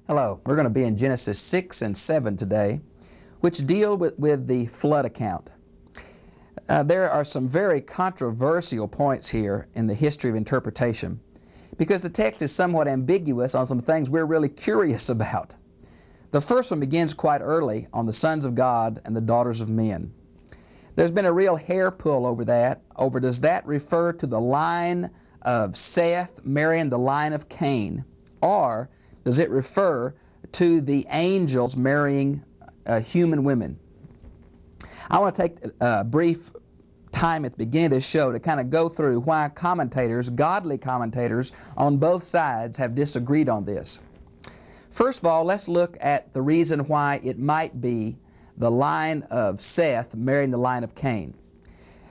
Hello, we're going to be in Genesis 6 and 7 today, which deal with the flood account. There are some very controversial points here in the history of interpretation because the text is somewhat ambiguous on some things we're really curious about. The first one begins quite early on the sons of God and the daughters of men. There's been a real hair pull over that, does that refer to the line of Seth marrying the line of Cain, or does it refer to the angels marrying human women? I want to take a brief time at the beginning of this show to kind of go through why commentators, godly commentators on both sides, have disagreed on this. First of all, let's look at the reason why it might be the line of Seth marrying the line of Cain.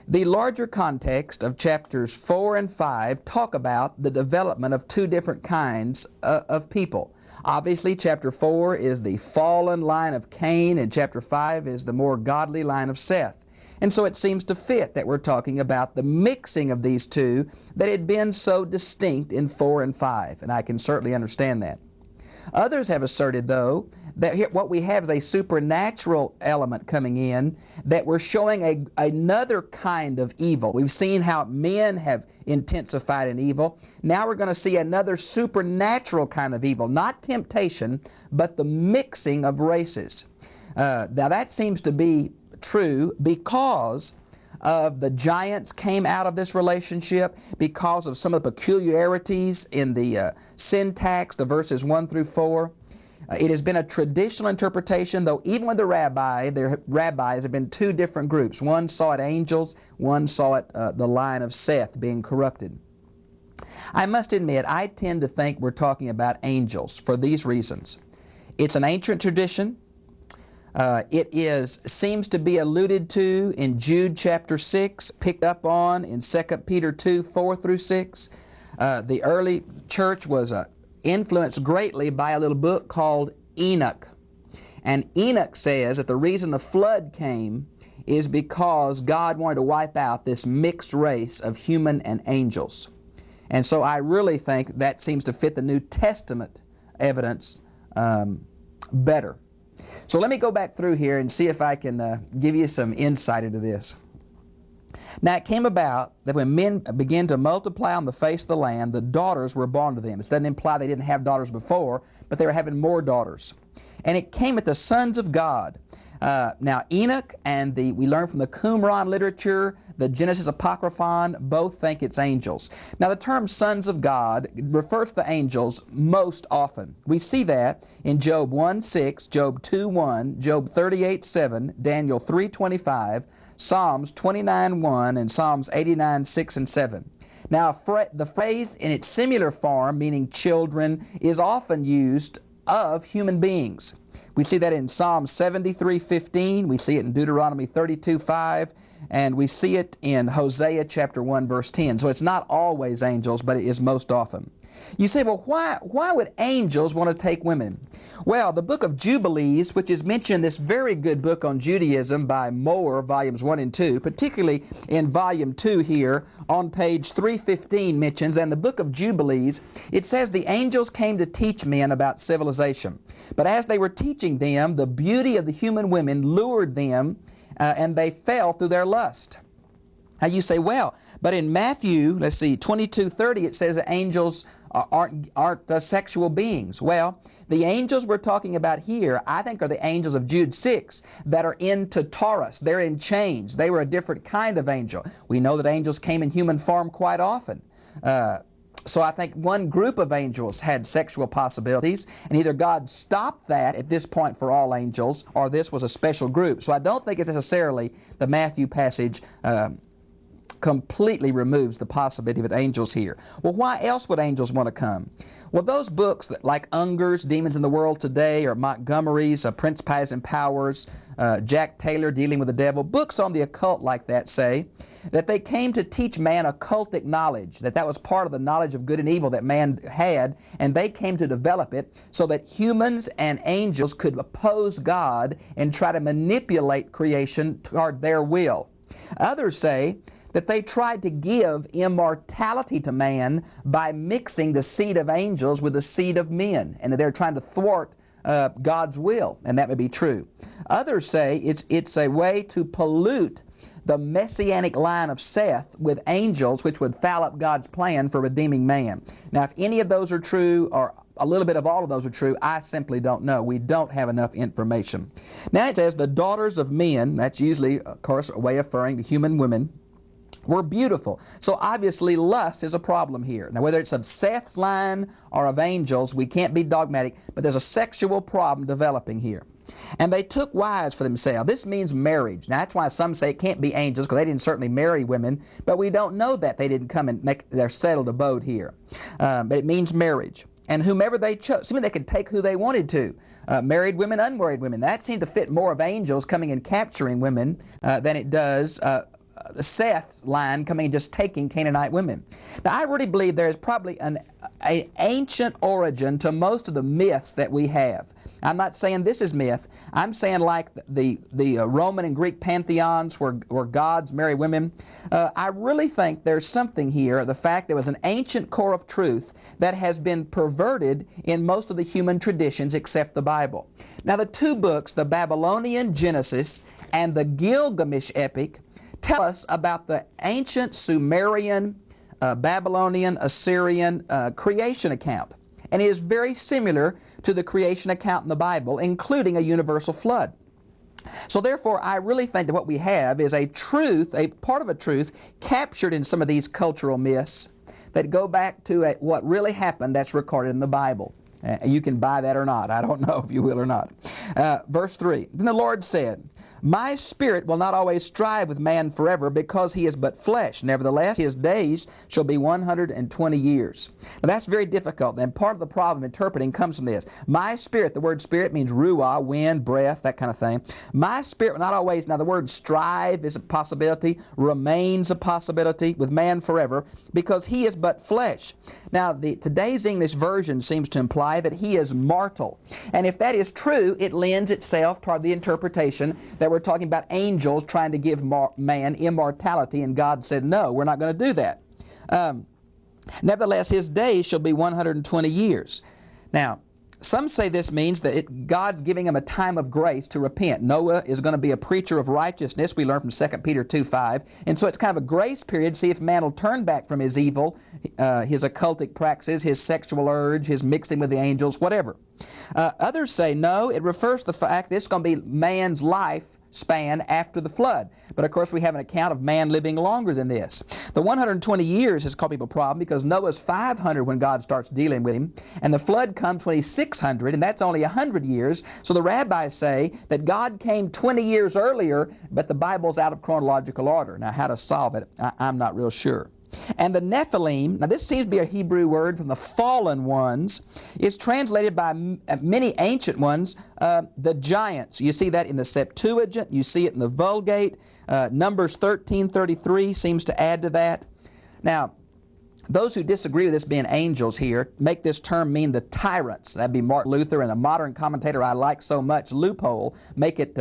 The larger context of chapters 4 and 5 talk about the development of two different kinds of people. Obviously, chapter 4 is the fallen line of Cain, and chapter 5 is the more godly line of Seth. And so it seems to fit that we're talking about the mixing of these two that had been so distinct in 4 and 5, and I can certainly understand that. Others have asserted, though, that what we have is a supernatural element coming in, that we're showing another kind of evil. We've seen how men have intensified in evil. Now we're going to see another supernatural kind of evil, not temptation, but the mixing of races. Now that seems to be true because of the giants came out of this relationship, because of some of the peculiarities in the syntax of verses 1 through 4. It has been a traditional interpretation, though even with the rabbis have been two different groups. One saw it angels, one saw it the line of Seth being corrupted. I must admit, I tend to think we're talking about angels for these reasons. It's an ancient tradition. It seems to be alluded to in Jude chapter 6, picked up on in 2 Peter 2, 4 through 6. The early church was influenced greatly by a little book called Enoch. And Enoch says that the reason the flood came is because God wanted to wipe out this mixed race of human and angels. And so I really think that seems to fit the New Testament evidence better. So let me go back through here and see if I can give you some insight into this. Now it came about that when men began to multiply on the face of the land, the daughters were born to them. It doesn't imply they didn't have daughters before, but they were having more daughters. And it came at the sons of God. Now Enoch and we learn from the Qumran literature, the Genesis Apocryphon, both think it's angels. Now the term sons of God refers to the angels most often. We see that in Job 1:6, Job 2:1, Job 38:7, Daniel 3:25, Psalms 29:1, and Psalms 89:6 and 7. Now the phrase in its singular form, meaning children, is often used of human beings. We see that in Psalm 73:15, we see it in Deuteronomy 32:5, and we see it in Hosea chapter 1 verse 10. So it's not always angels, but it is most often. You say, well, why would angels want to take women? Well, the book of Jubilees, which is mentioned in this very good book on Judaism by Moore, volumes 1 and 2, particularly in volume 2 here on page 315 mentions, and the book of Jubilees, it says the angels came to teach men about civilization. But as they were teaching them, the beauty of the human women lured them, and they fell through their lust. Now you say, well, but in Matthew, let's see, 22:30, it says that angels aren't sexual beings. Well, the angels we're talking about here, I think, are the angels of Jude 6 that are into Taurus. They're in chains. They were a different kind of angel. We know that angels came in human form quite often. So I think one group of angels had sexual possibilities, and either God stopped that at this point for all angels, or this was a special group. So I don't think it's necessarily the Matthew passage completely removes the possibility of angels here. Well, why else would angels want to come? Well, those books like Unger's Demons in the World Today, or Montgomery's Principalities and Powers, Jack Taylor Dealing with the Devil, books on the occult like that say that they came to teach man occultic knowledge, that was part of the knowledge of good and evil that man had, and they came to develop it so that humans and angels could oppose God and try to manipulate creation toward their will. Others say that they tried to give immortality to man by mixing the seed of angels with the seed of men, and that they're trying to thwart God's will, and that may be true. Others say it's a way to pollute the messianic line of Seth with angels, which would foul up God's plan for redeeming man. Now, if any of those are true, or a little bit of all of those are true, I simply don't know. We don't have enough information. Now it says the daughters of men, that's usually, of course, a way of referring to human women, were beautiful. So obviously lust is a problem here. Now whether it's of Seth's line or of angels, we can't be dogmatic, but there's a sexual problem developing here. And they took wives for themselves. This means marriage. Now that's why some say it can't be angels, because they didn't certainly marry women, but we don't know that. They didn't come and make their settled abode here. But it means marriage. And whomever they chose. I mean, they could take who they wanted to. Married women, unmarried women. That seemed to fit more of angels coming and capturing women than it does Seth's line coming and just taking Canaanite women. Now, I really believe there is probably an ancient origin to most of the myths that we have. I'm not saying this is myth. I'm saying like the Roman and Greek pantheons where gods marry women. I really think there's something here, the fact there was an ancient core of truth that has been perverted in most of the human traditions except the Bible. Now, the two books, the Babylonian Genesis and the Gilgamesh epic, tell us about the ancient Sumerian, Babylonian, Assyrian creation account. And it is very similar to the creation account in the Bible, including a universal flood. So therefore, I really think that what we have is a truth, a part of a truth, captured in some of these cultural myths that go back to what really happened that's recorded in the Bible. You can buy that or not. I don't know if you will or not. Verse 3, Then the Lord said, My spirit will not always strive with man forever, because he is but flesh. Nevertheless, his days shall be 120 years. Now that's very difficult, and part of the problem interpreting comes from this. My spirit, the word spirit means ruah, wind, breath, that kind of thing. My spirit will not always, now the word strive is a possibility, remains a possibility with man forever, because he is but flesh. Now today's English version seems to imply that he is mortal. And if that is true, it lends itself toward the interpretation that we're talking about angels trying to give man immortality, and God said, no, we're not going to do that. Nevertheless, his days shall be 120 years. Now, some say this means that God's giving him a time of grace to repent. Noah is going to be a preacher of righteousness, we learn from 2 Peter 2:5. And so it's kind of a grace period to see if man will turn back from his evil, his occultic practices, his sexual urge, his mixing with the angels, whatever. Others say, no, it refers to the fact this is going to be man's life span after the flood. But of course we have an account of man living longer than this. The 120 years has caused people a problem because Noah's 500 when God starts dealing with him, and the flood comes when he's 600, and that's only 100 years. So the rabbis say that God came 20 years earlier, but the Bible's out of chronological order. Now how to solve it, I'm not real sure. And the Nephilim, now this seems to be a Hebrew word from the fallen ones, is translated by many ancient ones, the giants. You see that in the Septuagint, you see it in the Vulgate. Numbers 13:33 seems to add to that. Now, those who disagree with this being angels here make this term mean the tyrants. That'd be Martin Luther, and a modern commentator I like so much, Loophole, make it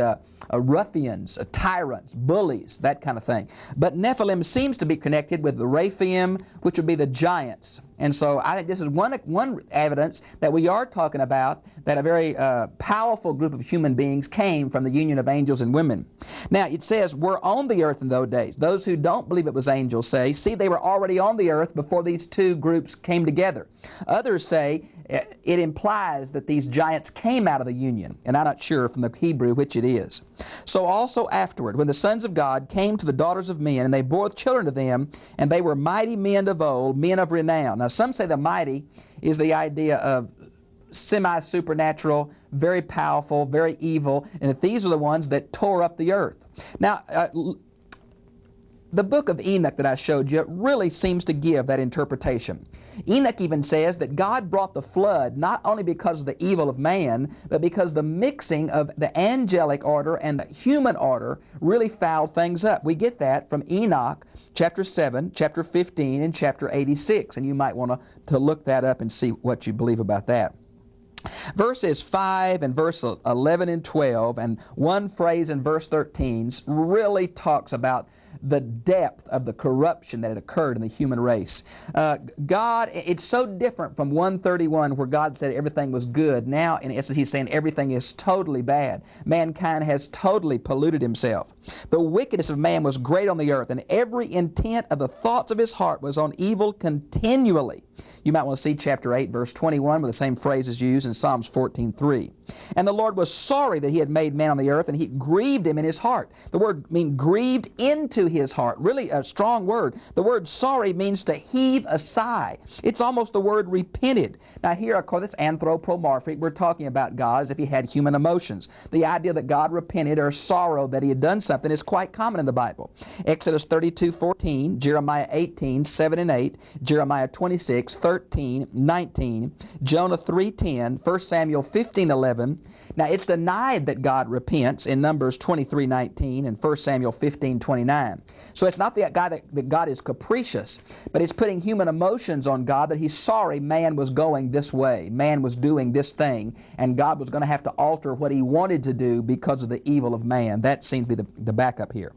ruffians, tyrants, bullies, that kind of thing. But Nephilim seems to be connected with the Rephaim, which would be the giants. And so I think this is one evidence that we are talking about that a very powerful group of human beings came from the union of angels and women. Now, it says, we're on the earth in those days. Those who don't believe it was angels say, see, they were already on the earth before these two groups came together. Others say it implies that these giants came out of the union, and I'm not sure from the Hebrew which it is. So also afterward, when the sons of God came to the daughters of men, and they bore children to them, and they were mighty men of old, men of renown. Now some say the mighty is the idea of semi-supernatural, very powerful, very evil, and that these are the ones that tore up the earth. Now, the book of Enoch that I showed you really seems to give that interpretation. Enoch even says that God brought the flood not only because of the evil of man, but because the mixing of the angelic order and the human order really fouled things up. We get that from Enoch chapter 7, chapter 15, and chapter 86, and you might want to look that up and see what you believe about that. Verses 5 and verse 11 and 12 and one phrase in verse 13 really talks about the depth of the corruption that had occurred in the human race. God, it's so different from 131 where God said everything was good. Now, in essence, he's saying everything is totally bad. Mankind has totally polluted himself. The wickedness of man was great on the earth, and every intent of the thoughts of his heart was on evil continually. You might want to see chapter 8, verse 21, where the same phrase is used in Psalms 14:3. And the Lord was sorry that he had made man on the earth, and he grieved him in his heart. The word means grieved into his heart. Really a strong word. The word sorry means to heave a sigh. It's almost the word repented. Now here, of course, it's anthropomorphic. We're talking about God as if he had human emotions. The idea that God repented or sorrowed that he had done something is quite common in the Bible. Exodus 32:14, Jeremiah 18:7 and 8, Jeremiah 26:13, 19, Jonah 3:10, 1 Samuel 15:11. Now it's denied that God repents in Numbers 23:19 and 1 Samuel 15:29. So it's not the guy that God is capricious, but it's putting human emotions on God that he's sorry man was going this way, man was doing this thing, and God was going to have to alter what he wanted to do because of the evil of man. That seems to be the backup here.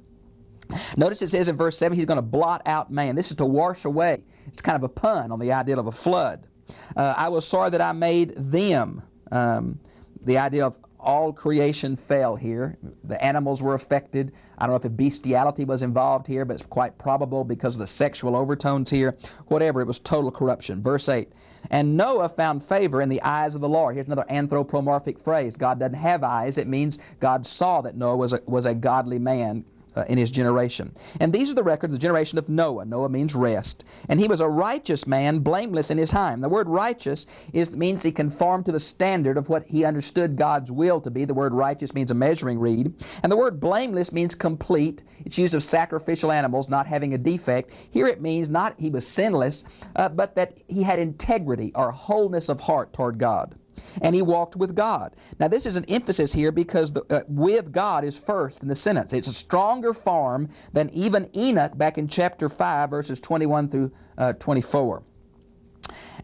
Notice it says in verse 7 he's going to blot out man. This is to wash away. It's kind of a pun on the idea of a flood. I was sorry that I made them. The idea of all creation fell here. The animals were affected. I don't know if bestiality was involved here, but it's quite probable because of the sexual overtones here. Whatever, it was total corruption. Verse 8, and Noah found favor in the eyes of the Lord. Here's another anthropomorphic phrase. God doesn't have eyes. It means God saw that Noah was a godly man in his generation. And these are the records of the generation of Noah. Noah means rest. And he was a righteous man, blameless in his time. The word righteous means he conformed to the standard of what he understood God's will to be. The word righteous means a measuring reed. And the word blameless means complete. It's used of sacrificial animals not having a defect. Here it means not he was sinless, but that he had integrity or wholeness of heart toward God. And he walked with God. Now this is an emphasis here because with God is first in the sentence. It's a stronger form than even Enoch back in chapter 5 verses 21 through 24.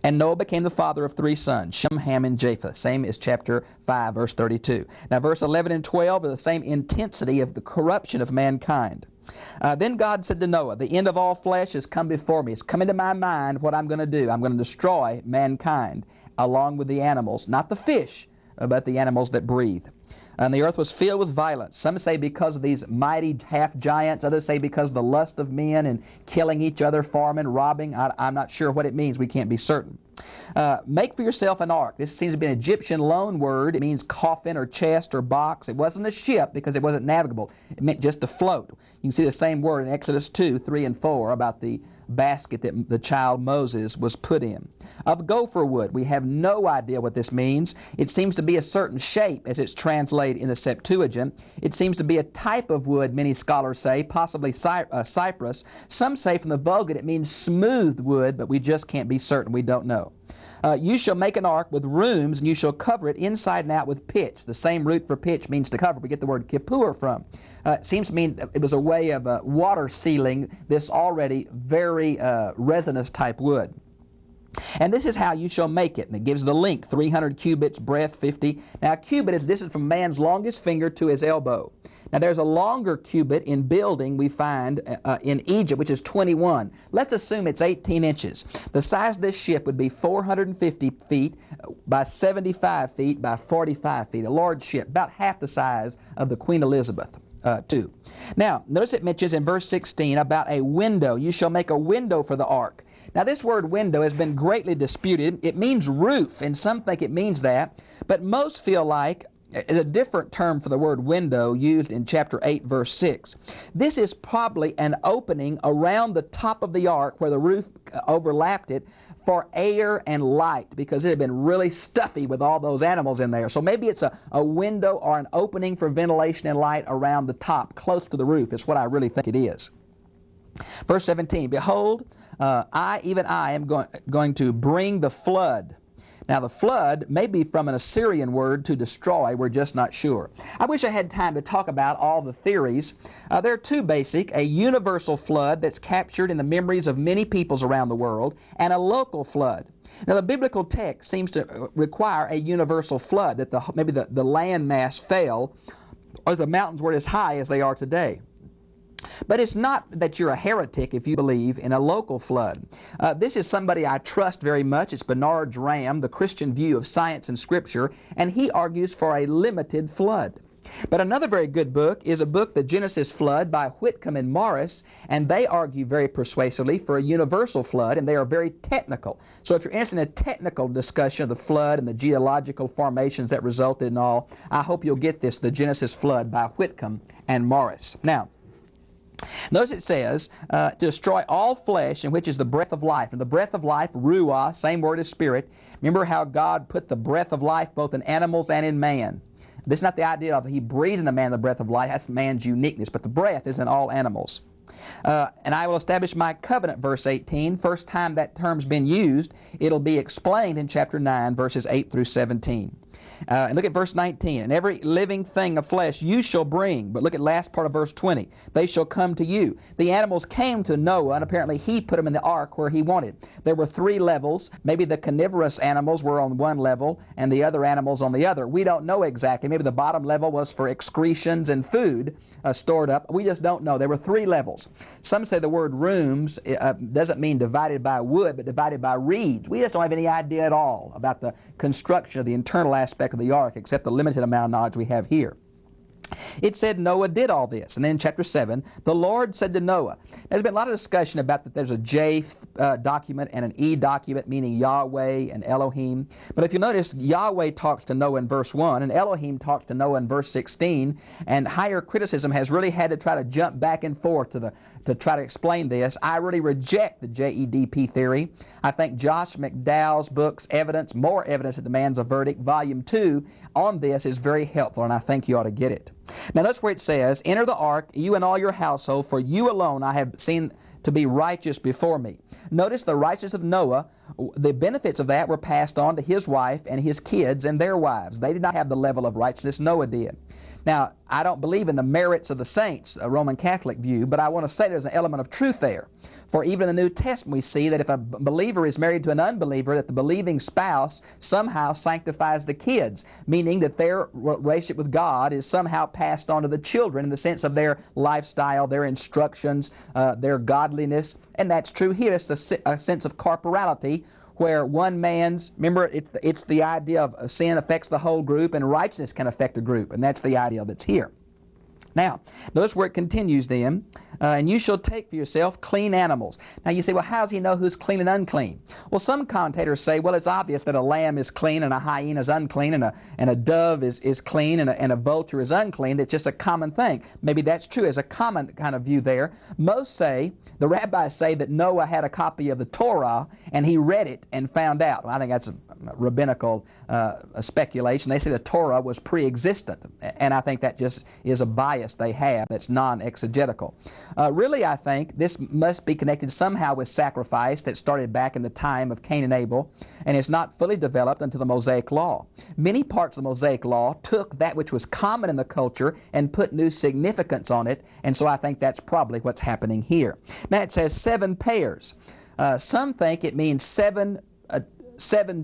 And Noah became the father of 3 sons, Shem, Ham, and Japheth, same as chapter 5 verse 32. Now verse 11 and 12 are the same intensity of the corruption of mankind. Then God said to Noah, the end of all flesh has come before me. It's come into my mind what I'm going to do. I'm going to destroy mankind along with the animals, not the fish, but the animals that breathe. And the earth was filled with violence. Some say because of these mighty half-giants. Others say because of the lust of men and killing each other, farming, robbing. I'm not sure what it means. We can't be certain. Make for yourself an ark. This seems to be an Egyptian loan word. It means coffin or chest or box. It wasn't a ship because it wasn't navigable. It meant just to float. You can see the same word in Exodus 2, 3, and 4 about the basket that the child Moses was put in. Of gopher wood, we have no idea what this means. It seems to be a certain shape as it's translated in the Septuagint. It seems to be a type of wood, many scholars say, possibly cypress. Some say from the Vulgate it means smooth wood, but we just can't be certain. We don't know. You shall make an ark with rooms, and you shall cover it inside and out with pitch. The same root for pitch means to cover. We get the word kippur from. It seems to mean it was a way of water sealing this already very resinous type wood. And this is how you shall make it. And it gives the length, 300 cubits, breadth 50. Now a cubit is distance from man's longest finger to his elbow. Now there's a longer cubit in building we find in Egypt, which is 21. Let's assume it's 18 inches. The size of this ship would be 450 feet by 75 feet by 45 feet. A large ship, about half the size of the Queen Elizabeth. II. Now, notice it mentions in verse 16 about a window. You shall make a window for the ark. Now, this word window has been greatly disputed. It means roof, and some think it means that, but most feel like is a different term for the word window used in chapter 8, verse 6. This is probably an opening around the top of the ark where the roof overlapped it for air and light because it had been really stuffy with all those animals in there. So maybe it's a window or an opening for ventilation and light around the top, close to the roof is what I really think it is. Verse 17, behold, I am going to bring the flood. Now, the flood may be from an Assyrian word to destroy. We're just not sure. I wish I had time to talk about all the theories. There are two basic, a universal flood that's captured in the memories of many peoples around the world, and a local flood. Now, the biblical text seems to require a universal flood, that maybe the land mass fell, or the mountains were as high as they are today. But it's not that you're a heretic if you believe in a local flood. This is somebody I trust very much. It's Bernard Ram, the Christian view of science and Scripture, and he argues for a limited flood. But another very good book is a book, The Genesis Flood by Whitcomb and Morris, and they argue very persuasively for a universal flood, and they are very technical. So if you're interested in a technical discussion of the flood and the geological formations that resulted and all, I hope you'll get this, The Genesis Flood by Whitcomb and Morris. Now, notice it says, to destroy all flesh, in which is the breath of life. And the breath of life, ruah, same word as spirit. Remember how God put the breath of life both in animals and in man. This is not the idea of he breathed in the man the breath of life. That's man's uniqueness. But the breath is in all animals. And I will establish my covenant, verse 18. First time that term's been used, it'll be explained in chapter 9, verses 8 through 17. And look at verse 19. And every living thing of flesh you shall bring. But look at last part of verse 20. They shall come to you. The animals came to Noah, and apparently he put them in the ark where he wanted. There were 3 levels. Maybe the carnivorous animals were on one level and the other animals on the other. We don't know exactly. Maybe the bottom level was for excretions and food stored up. We just don't know. There were 3 levels. Some say the word rooms doesn't mean divided by wood, but divided by reeds. We just don't have any idea at all about the construction of the internal aspect of the ark, except the limited amount of knowledge we have here. It said Noah did all this. And then in chapter 7, the Lord said to Noah. There's been a lot of discussion about that there's a J document and an E document, meaning Yahweh and Elohim. But if you notice, Yahweh talks to Noah in verse 1, and Elohim talks to Noah in verse 16. And higher criticism has really had to try to jump back and forth to try to explain this. I really reject the JEDP theory. I think Josh McDowell's book's Evidence, More Evidence That Demands a Verdict, Volume 2, on this is very helpful, and I think you ought to get it. Now notice where it says, enter the ark, you and all your household, for you alone I have seen to be righteous before me. Notice the righteousness of Noah, the benefits of that were passed on to his wife and his kids and their wives. They did not have the level of righteousness Noah did. Now, I don't believe in the merits of the saints, a Roman Catholic view, but I want to say there's an element of truth there. For even in the New Testament we see that if a believer is married to an unbeliever, that the believing spouse somehow sanctifies the kids, meaning that their relationship with God is somehow passed on to the children in the sense of their lifestyle, their instructions, their godliness. And that's true here. It's a sense of corporality, where one man's, remember, it's the idea of sin affects the whole group and righteousness can affect a group, and that's the idea that's here. Now, notice where it continues then, and you shall take for yourself clean animals. Now you say, well, how does he know who's clean and unclean? Well, some commentators say, well, it's obvious that a lamb is clean and a hyena is unclean, and a dove is clean and a vulture is unclean. It's just a common thing. Maybe that's true as a common kind of view there. Most say, the rabbis say that Noah had a copy of the Torah and he read it and found out. Well, I think that's a rabbinical speculation. They say the Torah was pre-existent, and I think that just is a bias they have that's non-exegetical. Really, I think this must be connected somehow with sacrifice that started back in the time of Cain and Abel, and is not fully developed until the Mosaic Law. Many parts of the Mosaic Law took that which was common in the culture and put new significance on it, and so I think that's probably what's happening here. Now it says 7 pairs. Some think it means 7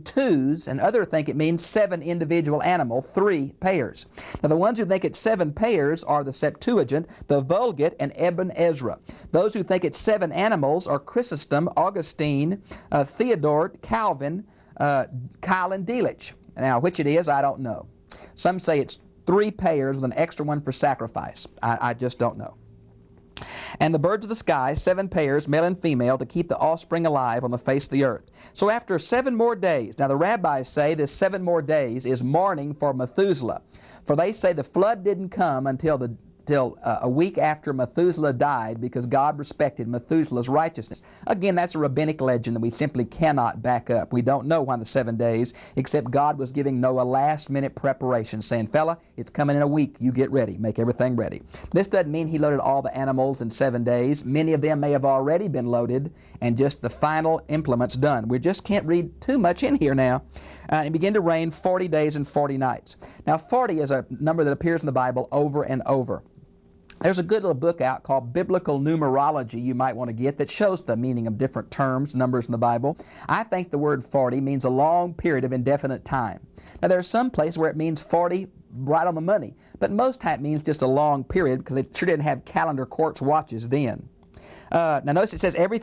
twos, and others think it means 7 individual animal, 3 pairs. Now the ones who think it's 7 pairs are the Septuagint, the Vulgate, and Ibn Ezra. Those who think it's 7 animals are Chrysostom, Augustine, Theodore, Calvin, Kyle, and Delitzsch. Now which it is, I don't know. Some say it's 3 pairs with an extra one for sacrifice. I just don't know. And the birds of the sky, 7 pairs, male and female, to keep the offspring alive on the face of the earth. So after 7 more days, now the rabbis say this 7 more days is mourning for Methuselah. For they say the flood didn't come until a week after Methuselah died, because God respected Methuselah's righteousness. Again, that's a rabbinic legend that we simply cannot back up. We don't know why the 7 days, except God was giving Noah last-minute preparation, saying, fella, it's coming in a week. You get ready. Make everything ready. This doesn't mean he loaded all the animals in 7 days. Many of them may have already been loaded, and just the final implements done. We just can't read too much in here now. It began to rain 40 days and 40 nights. Now, 40 is a number that appears in the Bible over and over. There's a good little book out called Biblical Numerology you might want to get that shows the meaning of different terms, numbers in the Bible. I think the word 40 means a long period of indefinite time. Now, there are some places where it means 40 right on the money, but most time it means just a long period because they sure didn't have calendar quartz watches then. Now notice it says every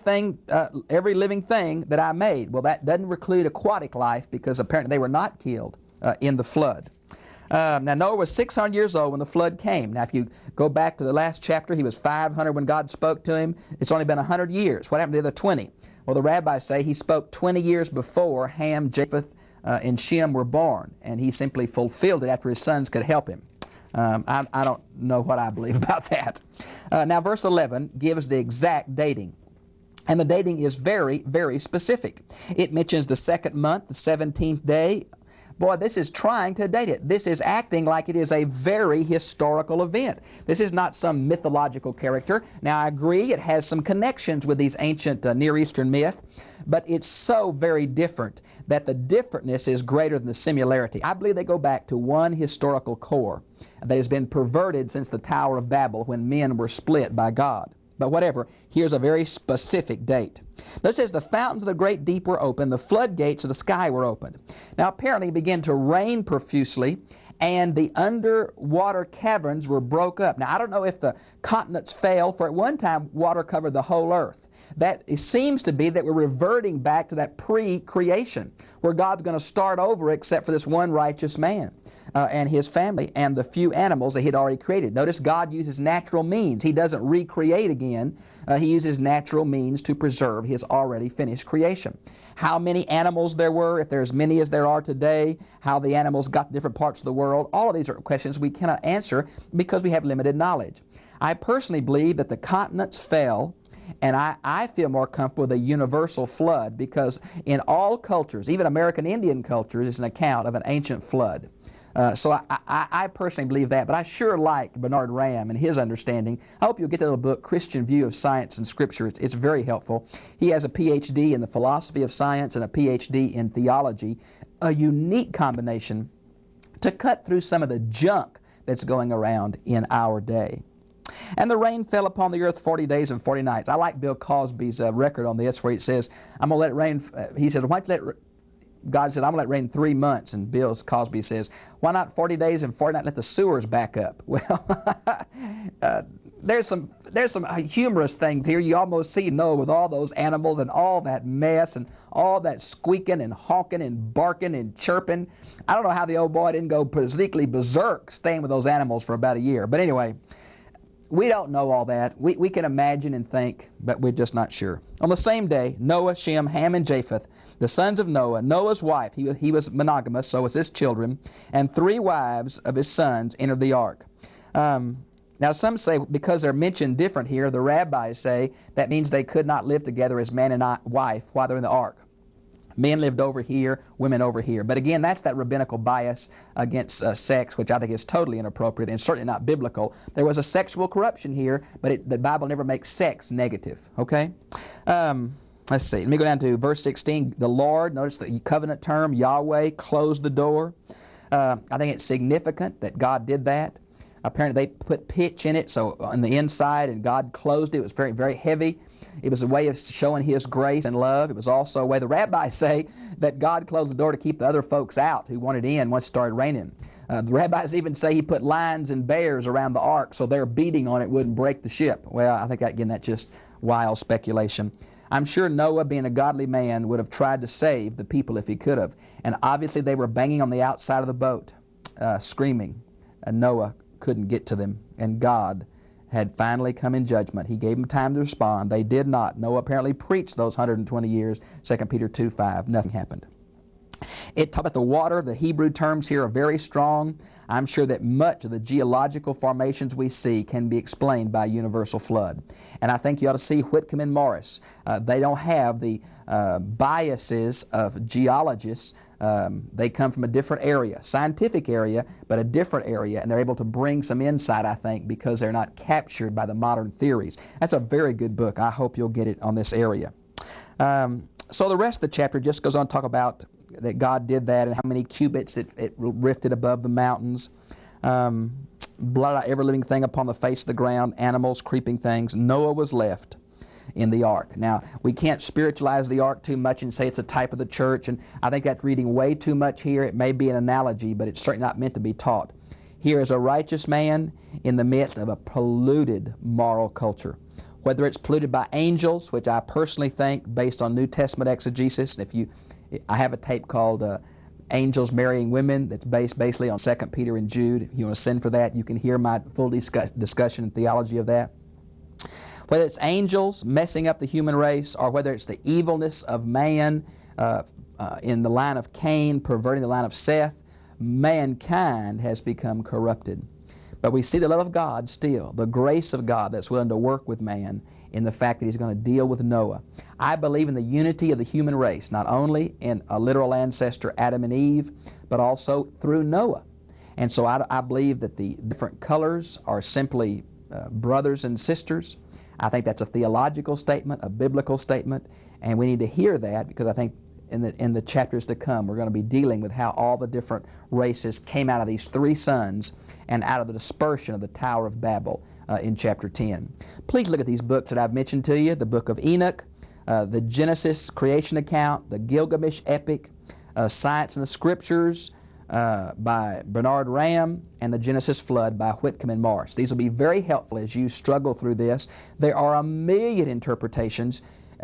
living thing that I made. Well, that doesn't include aquatic life because apparently they were not killed in the flood. Now Noah was 600 years old when the flood came. Now if you go back to the last chapter, he was 500 when God spoke to him. It's only been 100 years. What happened to the other 20? Well, the rabbis say he spoke 20 years before Ham, Japheth, and Shem were born, and he simply fulfilled it after his sons could help him. I don't know what I believe about that. Now, verse 11 gives the exact dating. And the dating is very, very specific. It mentions the second month, the 17th day. Boy, this is trying to date it. This is acting like it is a very historical event. This is not some mythological character. Now, I agree it has some connections with these ancient Near Eastern myths, but it's so very different that the differentness is greater than the similarity. I believe they go back to one historical core that has been perverted since the Tower of Babel when men were split by God. But whatever, here's a very specific date. Now it says the fountains of the great deep were opened, the floodgates of the sky were opened. Now apparently it began to rain profusely, and the underwater caverns were broke up. Now I don't know if the continents fell, for at one time water covered the whole earth. That it seems to be that we're reverting back to that pre-creation, where God's going to start over except for this one righteous man and his family and the few animals that he'd already created. Notice God uses natural means. He doesn't recreate again. He uses natural means to preserve his already finished creation. How many animals there were, if there are as many as there are today, how the animals got to different parts of the world, all of these are questions we cannot answer because we have limited knowledge. I personally believe that the continents fell, and I feel more comfortable with a universal flood because in all cultures, even American Indian cultures, is an account of an ancient flood. So I personally believe that, but I sure like Bernard Ram and his understanding. I hope you'll get that little book, Christian View of Science and Scripture. It's very helpful. He has a Ph.D. in the philosophy of science and a Ph.D. in theology, a unique combination to cut through some of the junk that's going around in our day. And the rain fell upon the earth 40 days and 40 nights. I like Bill Cosby's record on this where he says, I'm going to let it rain. He says, why don't you let God said, I'm going to let it rain 3 months. And Bill Cosby says, why not 40 days and 40 nights let the sewers back up? Well, there's some humorous things here. You almost see Noah with all those animals and all that mess and all that squeaking and honking and barking and chirping. I don't know how the old boy didn't go physically berserk staying with those animals for about a year. But anyway, we don't know all that. We can imagine and think, but we're just not sure. On the same day, Noah, Shem, Ham, and Japheth, the sons of Noah, Noah's wife, he was monogamous, so was his children, and 3 wives of his sons entered the ark. Now some say because they're mentioned different here, the rabbis say that means they could not live together as man and wife while they're in the ark. Men lived over here, women over here. But again, that's that rabbinical bias against sex, which I think is totally inappropriate and certainly not biblical. There was a sexual corruption here, but the Bible never makes sex negative. Okay? Let's see. Let me go down to verse 16. The Lord, notice the covenant term, Yahweh, closed the door. I think it's significant that God did that. Apparently they put pitch in it, so on the inside, and God closed it. It was very, very heavy. It was a way of showing his grace and love. It was also a way, the rabbis say, that God closed the door to keep the other folks out who wanted in once it started raining. The rabbis even say he put lions and bears around the ark so their beating on it wouldn't break the ship. Well, I think, again, that's just wild speculation. I'm sure Noah, being a godly man, would have tried to save the people if he could have. And obviously they were banging on the outside of the boat, screaming. And Noah couldn't get to them, and God had finally come in judgment. He gave them time to respond. They did not. Noah apparently preached those 120 years, 2 Peter 2:5. Nothing happened. It talked about the water. The Hebrew terms here are very strong. I'm sure that much of the geological formations we see can be explained by a universal flood. And I think you ought to see Whitcomb and Morris. They don't have the biases of geologists. They come from a different area, scientific area, but a different area, and they're able to bring some insight, I think, because they're not captured by the modern theories. That's a very good book. I hope you'll get it on this area. So the rest of the chapter just goes on to talk about that God did that and how many cubits it rifted above the mountains. blot out every living thing upon the face of the ground, animals, creeping things. Noah was left in the ark. Now, we can't spiritualize the ark too much and say it's a type of the church, and I think that's reading way too much here. It may be an analogy, but it's certainly not meant to be taught. Here is a righteous man in the midst of a polluted moral culture. Whether it's polluted by angels, which I personally think, based on New Testament exegesis, I have a tape called Angels Marrying Women that's based basically on 2 Peter and Jude. If you want to send for that, you can hear my full discussion and theology of that. Whether it's angels messing up the human race, or whether it's the evilness of man in the line of Cain, perverting the line of Seth, mankind has become corrupted. But we see the love of God still, the grace of God that's willing to work with man in the fact that He's going to deal with Noah. I believe in the unity of the human race, not only in a literal ancestor, Adam and Eve, but also through Noah. And so I believe that the different colors are simply brothers and sisters. I think that's a theological statement, a biblical statement, and we need to hear that, because I think in the chapters to come we're going to be dealing with how all the different races came out of these three sons and out of the dispersion of the Tower of Babel in chapter 10. Please look at these books that I've mentioned to you, the book of Enoch, the Genesis creation account, the Gilgamesh epic, Science and the Scriptures by Bernard Ram, and the Genesis Flood by Whitcomb and Morris. These will be very helpful as you struggle through this. There are a million interpretations.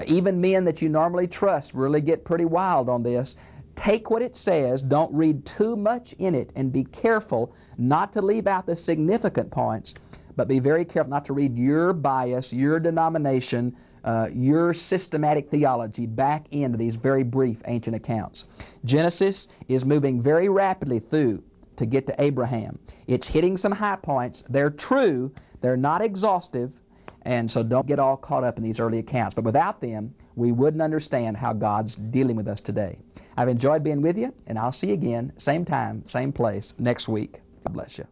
Even men that you normally trust really get pretty wild on this. Take what it says, don't read too much in it, and be careful not to leave out the significant points, but be very careful not to read your bias, your denomination, your systematic theology back into these very brief ancient accounts. Genesis is moving very rapidly through to get to Abraham. It's hitting some high points. They're true. They're not exhaustive. And so don't get all caught up in these early accounts. But without them, we wouldn't understand how God's dealing with us today. I've enjoyed being with you, and I'll see you again, same time, same place, next week. God bless you.